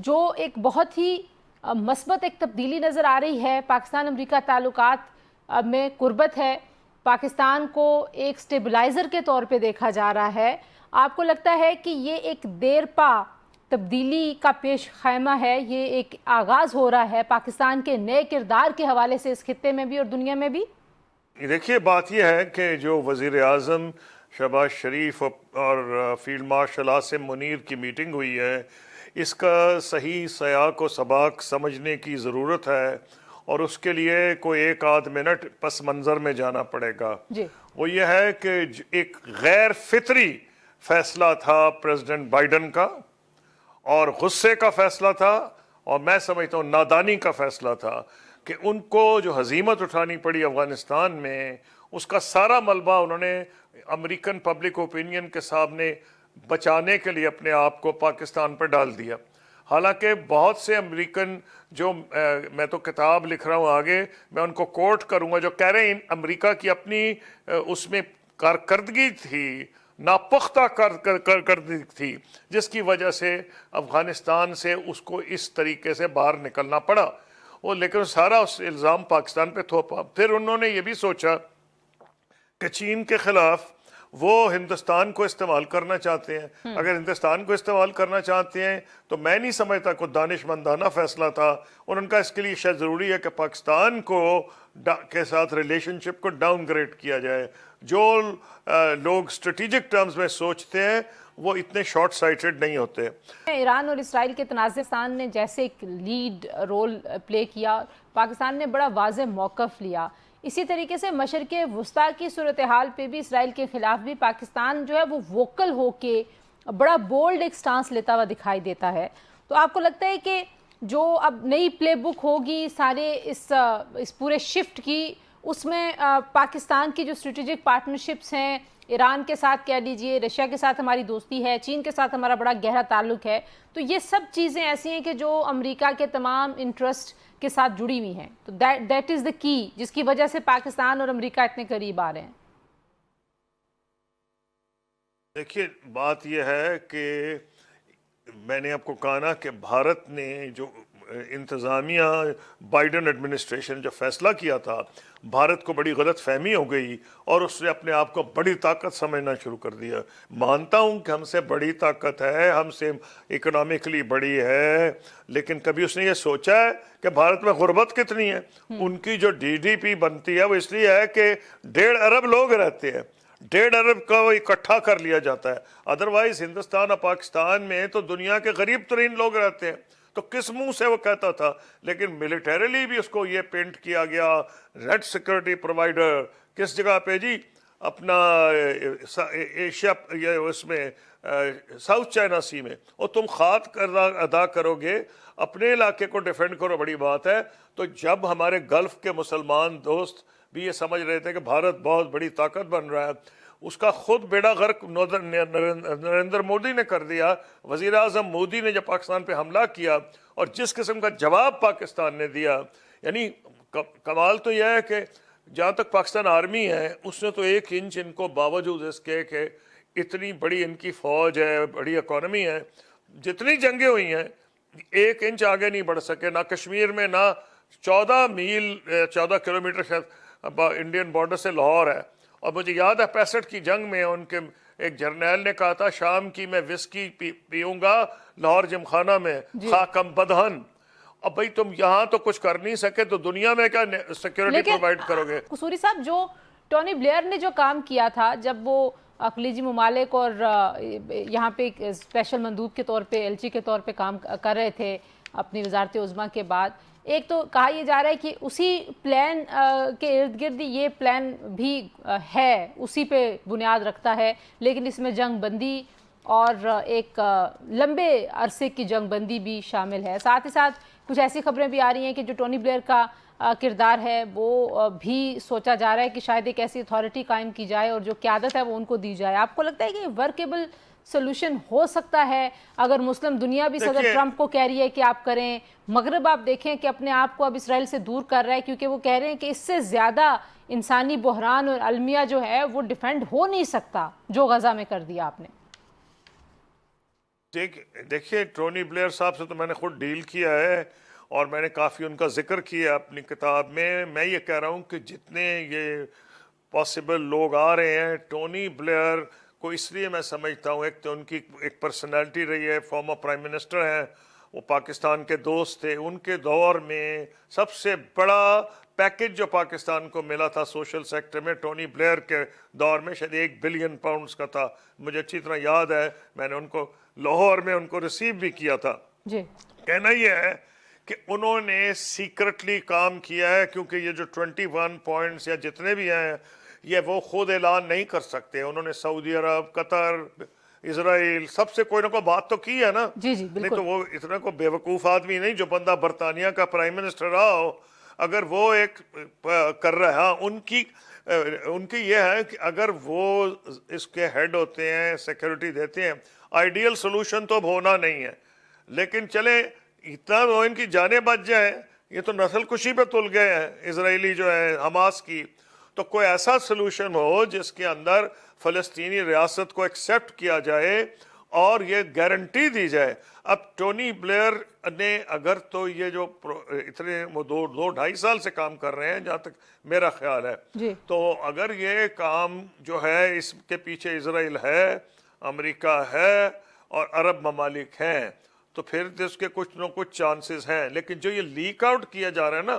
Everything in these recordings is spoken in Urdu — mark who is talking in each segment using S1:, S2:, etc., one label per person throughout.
S1: جو ایک بہت ہی مثبت ایک تبدیلی نظر آ رہی ہے. پاکستان امریکہ تعلقات میں قربت ہے. پاکستان کو ایک سٹیبلائزر کے طور پہ دیکھا جا رہا ہے. آپ کو لگتا ہے کہ یہ ایک دیر پا تبدیلی کا پیش خیمہ ہے، یہ ایک آغاز ہو رہا ہے پاکستان کے نئے کردار کے حوالے سے اس خطے میں بھی اور دنیا میں بھی؟
S2: دیکھیے، بات یہ ہے کہ جو وزیر اعظم شہباز شریف اور فیلڈ مارشل عاصم منیر کی میٹنگ ہوئی ہے، اس کا صحیح سیاق و سباق سمجھنے کی ضرورت ہے، اور اس کے لیے کوئی ایک آدھ منٹ پس منظر میں جانا پڑے گا. وہ یہ ہے کہ ایک غیر فطری فیصلہ تھا پریزیڈنٹ بائیڈن کا، اور غصے کا فیصلہ تھا، اور میں سمجھتا ہوں نادانی کا فیصلہ تھا کہ ان کو جو ہزیمت اٹھانی پڑی افغانستان میں، اس کا سارا ملبہ انہوں نے امریکن پبلک اوپینین کے سامنے بچانے کے لیے اپنے آپ کو پاکستان پر ڈال دیا. حالانکہ بہت سے امریکن جو میں تو کتاب لکھ رہا ہوں آگے، میں ان کو کوٹ کروں گا، جو کہہ رہے ہیں امریکہ کی اپنی اس میں کارکردگی تھی، ناپختہ کارکردگی تھی، جس کی وجہ سے افغانستان سے اس کو اس طریقے سے باہر نکلنا پڑا. لیکن سارا اس الزام پاکستان پہ تھوپا. پھر انہوں نے یہ بھی سوچا کہ چین کے خلاف وہ ہندوستان کو استعمال کرنا چاہتے ہیں. اگر ہندوستان کو استعمال کرنا چاہتے ہیں تو میں نہیں سمجھتا کوئی دانش مندانہ فیصلہ تھا. اور ان کا اس کے لیے شاید ضروری ہے کہ پاکستان کے ساتھ ریلیشن شپ کو ڈاؤن گریڈ کیا جائے. جو لوگ اسٹریٹجک ٹرمز میں سوچتے ہیں وہ اتنے شارٹ سائٹڈ نہیں ہوتے.
S1: ایران اور اسرائیل کے تنازع پاکستان نے جیسے ایک لیڈ رول پلے کیا، پاکستان نے بڑا واضح موقف لیا. اسی طریقے سے مشرق وسطیٰ کی صورتحال پہ بھی اسرائیل کے خلاف بھی پاکستان جو ہے وہ ووکل ہو کے بڑا بولڈ ایک سٹانس لیتا ہوا دکھائی دیتا ہے. تو آپ کو لگتا ہے کہ جو اب نئی پلے بک ہوگی سارے اس پورے شفٹ کی، اس میں پاکستان کی جو اسٹریٹجک پارٹنرشپس ہیں، ایران کے ساتھ کہہ لیجئے، رشیا کے ساتھ ہماری دوستی ہے، چین کے ساتھ ہمارا بڑا گہرا تعلق ہے، تو یہ سب چیزیں ایسی ہیں کہ جو امریکہ کے تمام انٹرسٹ کے ساتھ جڑی ہوئی ہیں. تو دیٹ از دا کی جس کی وجہ سے پاکستان اور امریکہ اتنے قریب آ رہے ہیں.
S2: دیکھیے، بات یہ ہے کہ میں نے آپ کو کہا نا کہ بھارت نے جو انتظامیہ بائیڈن ایڈمنسٹریشن جو فیصلہ کیا تھا، بھارت کو بڑی غلط فہمی ہو گئی اور اس نے اپنے آپ کو بڑی طاقت سمجھنا شروع کر دیا. مانتا ہوں کہ ہم سے بڑی طاقت ہے، ہم سے اکنامکلی بڑی ہے، لیکن کبھی اس نے یہ سوچا ہے کہ بھارت میں غربت کتنی ہے؟ ان کی جو ڈی ڈی پی بنتی ہے وہ اس لیے ہے کہ 1.5 ارب لوگ رہتے ہیں، 1.5 ارب کا وہ اکٹھا کر لیا جاتا ہے. ادروائز ہندوستان اور پاکستان میں تو دنیا کے غریب ترین لوگ رہتے ہیں. تو کس منہ سے وہ کہتا تھا؟ لیکن ملیٹریلی بھی اس کو یہ پینٹ کیا گیا، ریڈ سیکورٹی پرووائڈر. کس جگہ پہ جی؟ اپنا ایشیا، اس میں ساؤتھ چائنا سی میں. اور تم خاک ادا کرو گے، اپنے علاقے کو ڈیفینڈ کرو، بڑی بات ہے. تو جب ہمارے گلف کے مسلمان دوست بھی یہ سمجھ رہے تھے کہ بھارت بہت بڑی طاقت بن رہا ہے، اس کا خود بیڑا غرق نریندر مودی نے کر دیا. وزیر اعظم مودی نے جب پاکستان پہ حملہ کیا اور جس قسم کا جواب پاکستان نے دیا، یعنی کمال تو یہ ہے کہ جہاں تک پاکستان آرمی ہے، اس نے تو 1 انچ ان کو، باوجود اس کے کہ اتنی بڑی ان کی فوج ہے، بڑی اکانومی ہے، جتنی جنگیں ہوئی ہیں 1 انچ آگے نہیں بڑھ سکے. نہ کشمیر میں، نہ 14 کلومیٹر شاید انڈین بارڈر سے لاہور ہے. اور مجھے یاد ہے 65 کی جنگ میں ان کے ایک جرنیل نے کہا تھا، شام کی میں وسکی پیوں گا لاہور جم خانہ میں، خاکم بدہن. اب بھئی تم یہاں تو کچھ کر نہیں سکے تو دنیا میں کیا سیکیورٹی پرووائڈ کرو گے؟
S1: قصوری صاحب، جو ٹونی بلیئر نے جو کام کیا تھا جب وہ خلیجی ممالک اور یہاں پہ ایک اسپیشل مندوب کے طور پہ، ایل چی کے طور پہ کام کر رہے تھے اپنی وزارت عظمیٰ کے بعد، ایک تو کہا یہ جا رہا ہے کہ اسی پلان کے ارد گرد یہ پلان بھی ہے، اسی پہ بنیاد رکھتا ہے، لیکن اس میں جنگ بندی اور ایک لمبے عرصے کی جنگ بندی بھی شامل ہے. ساتھ ہی ساتھ کچھ ایسی خبریں بھی آ رہی ہیں کہ جو ٹونی بلیئر کا کردار ہے وہ بھی سوچا جا رہا ہے کہ شاید ایک ایسی اتھارٹی قائم کی جائے اور جو قیادت ہے وہ ان کو دی جائے. آپ کو لگتا ہے کہ یہ ورکیبل سولوشن ہو سکتا ہے اگر مسلم دنیا بھی صدر ٹرمپ کو کہہ رہی ہے کہ آپ کریں؟ مغرب آپ دیکھیں کہ اپنے آپ کو اب اسرائیل سے دور کر رہا ہے کیونکہ وہ کہہ رہے ہیں کہ اس سے زیادہ انسانی بحران اور المیہ جو ہے وہ ڈیفینڈ ہو نہیں سکتا جو غزہ میں کر دیا آپ نے.
S2: دیکھیے ٹونی بلیئر صاحب سے تو میں نے خود ڈیل کیا ہے اور میں نے کافی ان کا ذکر کیا اپنی کتاب میں یہ کہہ رہا ہوں کہ جتنے یہ پاسبل لوگ آ رہے ہیں ٹونی بلیئر کو اس لیے میں سمجھتا ہوں، ایک تو ان کی ایک پرسنالٹی رہی ہے، فارمر پرائم منسٹر ہیں، وہ پاکستان کے دوست تھے، ان کے دور میں سب سے بڑا پیکج جو پاکستان کو ملا تھا سوشل سیکٹر میں ٹونی بلیئر کے دور میں شاید 1 بلین پاؤنڈز کا تھا، مجھے اچھی طرح یاد ہے، میں نے ان کو لاہور میں ان کو ریسیو بھی کیا تھا۔
S1: جی
S2: کہنا یہ ہے کہ انہوں نے سیکرٹلی کام کیا ہے، کیونکہ یہ جو 21 پوائنٹس یا جتنے بھی ہیں یہ وہ خود اعلان نہیں کر سکتے، انہوں نے سعودی عرب، قطر، اسرائیل سب سے کوئی نہ کوئی بات تو کی ہے نا۔
S1: جی جی
S2: نہیں
S1: بالکل،
S2: تو وہ اتنا کوئی بیوقوف آدمی نہیں جو بندہ برطانیہ کا پرائم منسٹر رہا ہو، اگر وہ ایک کر رہا ہے، ان کی یہ ہے کہ اگر وہ اس کے ہیڈ ہوتے ہیں، سیکیورٹی دیتے ہیں، آئیڈیل سولوشن تو اب ہونا نہیں ہے، لیکن چلے اتنا تو ان کی جانیں بچ جائیں، یہ تو نسل کشی پہ تل گئے ہیں اسرائیلی جو ہے حماس کی، تو کوئی ایسا سلوشن ہو جس کے اندر فلسطینی ریاست کو ایکسیپٹ کیا جائے اور یہ گارنٹی دی جائے۔ اب ٹونی بلیئر نے اگر تو یہ جو اتنے وہ 2-2.5 سال سے کام کر رہے ہیں جہاں تک میرا خیال ہے،
S1: جی
S2: تو اگر یہ کام جو ہے اس کے پیچھے اسرائیل ہے، امریکہ ہے اور عرب ممالک ہیں، تو پھر اس کے کچھ نہ کچھ چانسز ہیں۔ لیکن جو یہ لیک آؤٹ کیا جا رہا ہے نا،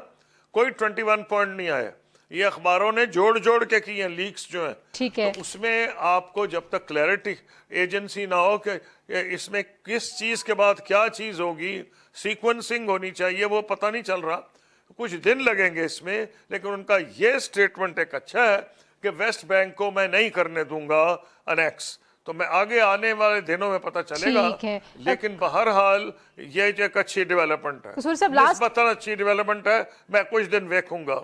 S2: کوئی 21 پوائنٹ نہیں آئے، یہ اخباروں نے جوڑ کے کی ہیں لیکس جو ہیں،
S1: ٹھیک ہے،
S2: تو اس میں آپ کو جب تک کلیئرٹی ایجنسی نہ ہو کہ اس میں کس چیز کے بعد کیا چیز ہوگی، سیکوینسنگ ہونی چاہیے، وہ پتہ نہیں چل رہا، کچھ دن لگیں گے اس میں۔ لیکن ان کا یہ سٹیٹمنٹ ایک اچھا ہے کہ ویسٹ بینک کو میں نہیں کرنے دوں گا انیکس، تو میں آگے آنے والے دنوں میں پتہ چلے گا،
S1: ٹھیک ہے۔
S2: لیکن بہرحال یہ ایک اچھی ڈیولپمنٹ ہے،
S1: قصوری صاحب لاسٹ
S2: نسبتاً اچھی ڈیولپمنٹ ہے، میں کچھ دن ویکھوں گا۔